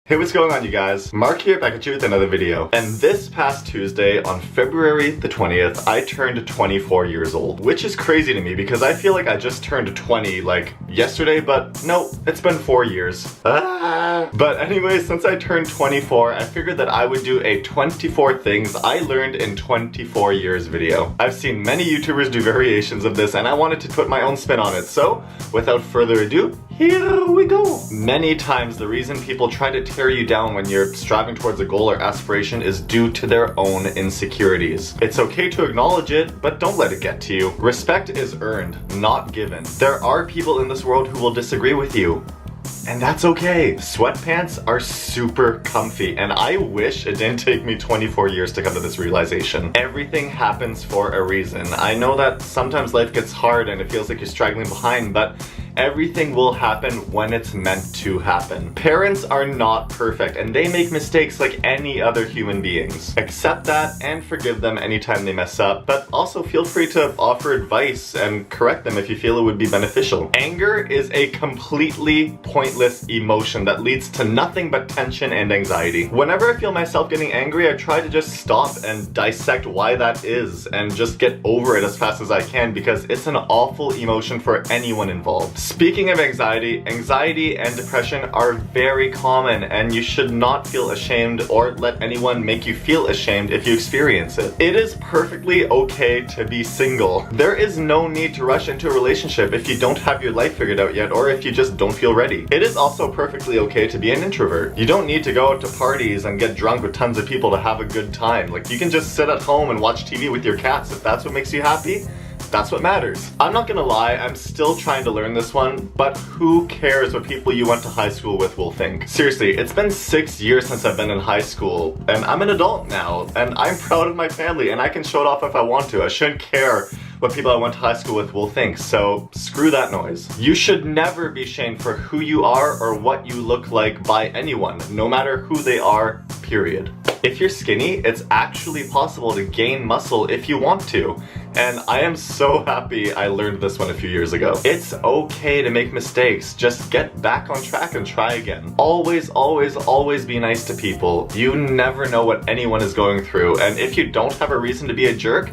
Hey, what's going on, you guys? Mark here, back at you with another video. And this past Tuesday, on February the 20th, I turned 24 years old. Which is crazy to me because I feel like I just turned 20 like yesterday, but no, it's been 4 years. But anyway, since I turned 24, I figured that I would do a 24 things I learned in 24 years video. I've seen many YouTubers do variations of this and I wanted to put my own spin on it. So, without further ado, here we go. Many times the reason people try to tear you down when you're striving towards a goal or aspiration is due to their own insecurities. It's okay to acknowledge it, but don't let it get to you. Respect is earned, not given. There are people in this world who will disagree with you. And that's okay. Sweatpants are super comfy, and I wish it didn't take me 24 years to come to this realization. Everything happens for a reason. I know that sometimes life gets hard and it feels like you're straggling behind, but everything will happen when it's meant to happen. Parents are not perfect and they make mistakes like any other human beings. Accept that and forgive them anytime they mess up, but also feel free to offer advice and correct them if you feel it would be beneficial. Anger is a completely pointless emotion that leads to nothing but tension and anxiety. Whenever I feel myself getting angry, I try to just stop and dissect why that is and just get over it as fast as I can because it's an awful emotion for anyone involved. Speaking of anxiety, anxiety and depression are very common and you should not feel ashamed or let anyone make you feel ashamed if you experience it. It is perfectly okay to be single. There is no need to rush into a relationship if you don't have your life figured out yet or if you just don't feel ready. It is also perfectly okay to be an introvert. You don't need to go out to parties and get drunk with tons of people to have a good time. Like, you can just sit at home and watch TV with your cats if that's what makes you happy. That's what matters. I'm not gonna lie, I'm still trying to learn this one, but who cares what people you went to high school with will think? Seriously, it's been 6 years since I've been in high school, and I'm an adult now, and I'm proud of my family, and I can show it off if I want to. I shouldn't care what people I went to high school with will think, so screw that noise. You should never be shamed for who you are or what you look like by anyone, no matter who they are, period. If you're skinny, it's actually possible to gain muscle if you want to. And I am so happy I learned this one a few years ago. It's okay to make mistakes. Just get back on track and try again. Always, always, always be nice to people. You never know what anyone is going through. And if you don't have a reason to be a jerk,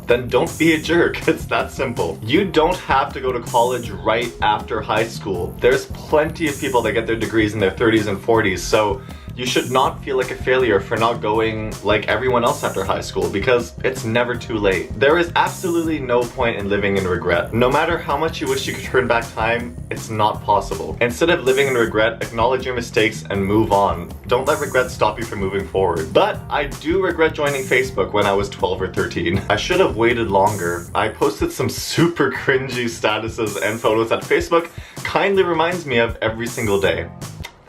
then don't be a jerk. It's that simple. You don't have to go to college right after high school. There's plenty of people that get their degrees in their 30s and 40s, so you should not feel like a failure for not going like everyone else after high school because it's never too late. There is absolutely no point in living in regret. No matter how much you wish you could turn back time, it's not possible. Instead of living in regret, acknowledge your mistakes and move on. Don't let regret stop you from moving forward. But I do regret joining Facebook when I was 12 or 13. I should have waited longer. I posted some super cringy statuses and photos that Facebook kindly reminds me of every single day.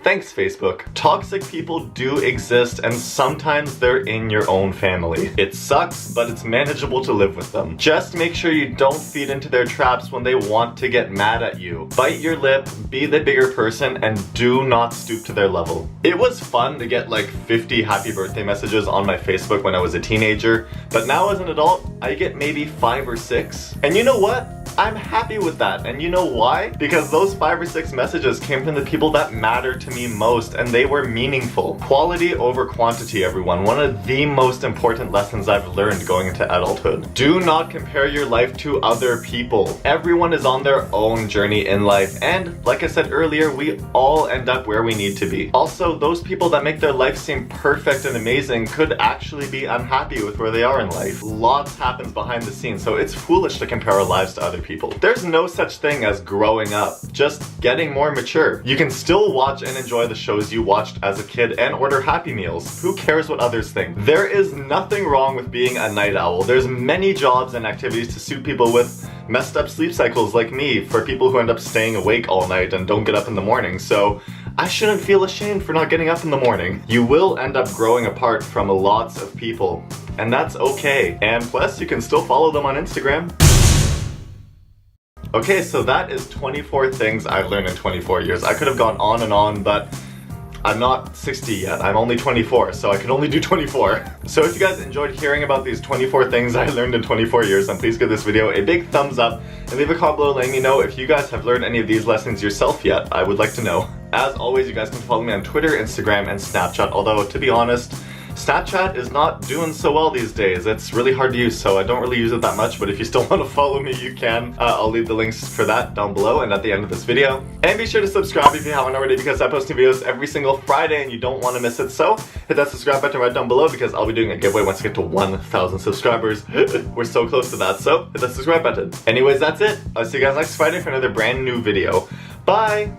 Thanks, Facebook. Toxic people do exist and sometimes they're in your own family. It sucks, but it's manageable to live with them. Just make sure you don't feed into their traps when they want to get mad at you. Bite your lip, be the bigger person, and do not stoop to their level. It was fun to get like 50 happy birthday messages on my Facebook when I was a teenager, but now as an adult, I get maybe 5 or 6. And you know what? I'm happy with that, and you know why? Because those 5 or 6 messages came from the people that matter to me most, and they were meaningful. Quality over quantity, everyone. One of the most important lessons I've learned going into adulthood. Do not compare your life to other people. Everyone is on their own journey in life, and like I said earlier, we all end up where we need to be. Also, those people that make their life seem perfect and amazing could actually be unhappy with where they are in life. Lots happens behind the scenes, so it's foolish to compare our lives to other people. There's no such thing as growing up, just getting more mature. You can still watch and enjoy the shows you watched as a kid and order Happy Meals. Who cares what others think? There is nothing wrong with being a night owl. There's many jobs and activities to suit people with messed up sleep cycles like me, for people who end up staying awake all night and don't get up in the morning, so I shouldn't feel ashamed for not getting up in the morning. You will end up growing apart from lots of people, and that's okay. And plus, you can still follow them on Instagram. Okay, so that is 24 things I've learned in 24 years. I could have gone on and on, but I'm not 60 yet. I'm only 24, so I can only do 24. So if you guys enjoyed hearing about these 24 things I learned in 24 years, then please give this video a big thumbs up and leave a comment below letting me know if you guys have learned any of these lessons yourself yet. I would like to know. As always, you guys can follow me on Twitter, Instagram, and Snapchat, although to be honest, Snapchat is not doing so well these days. It's really hard to use, so I don't really use it that much, but if you still want to follow me, you can. I'll leave the links for that down below and at the end of this video. And be sure to subscribe if you haven't already, because I post new videos every single Friday and you don't want to miss it. So hit that subscribe button right down below, because I'll be doing a giveaway once I get to 1,000 subscribers. We're so close to that, so hit that subscribe button. Anyways, that's it. I'll see you guys next Friday for another brand new video. Bye!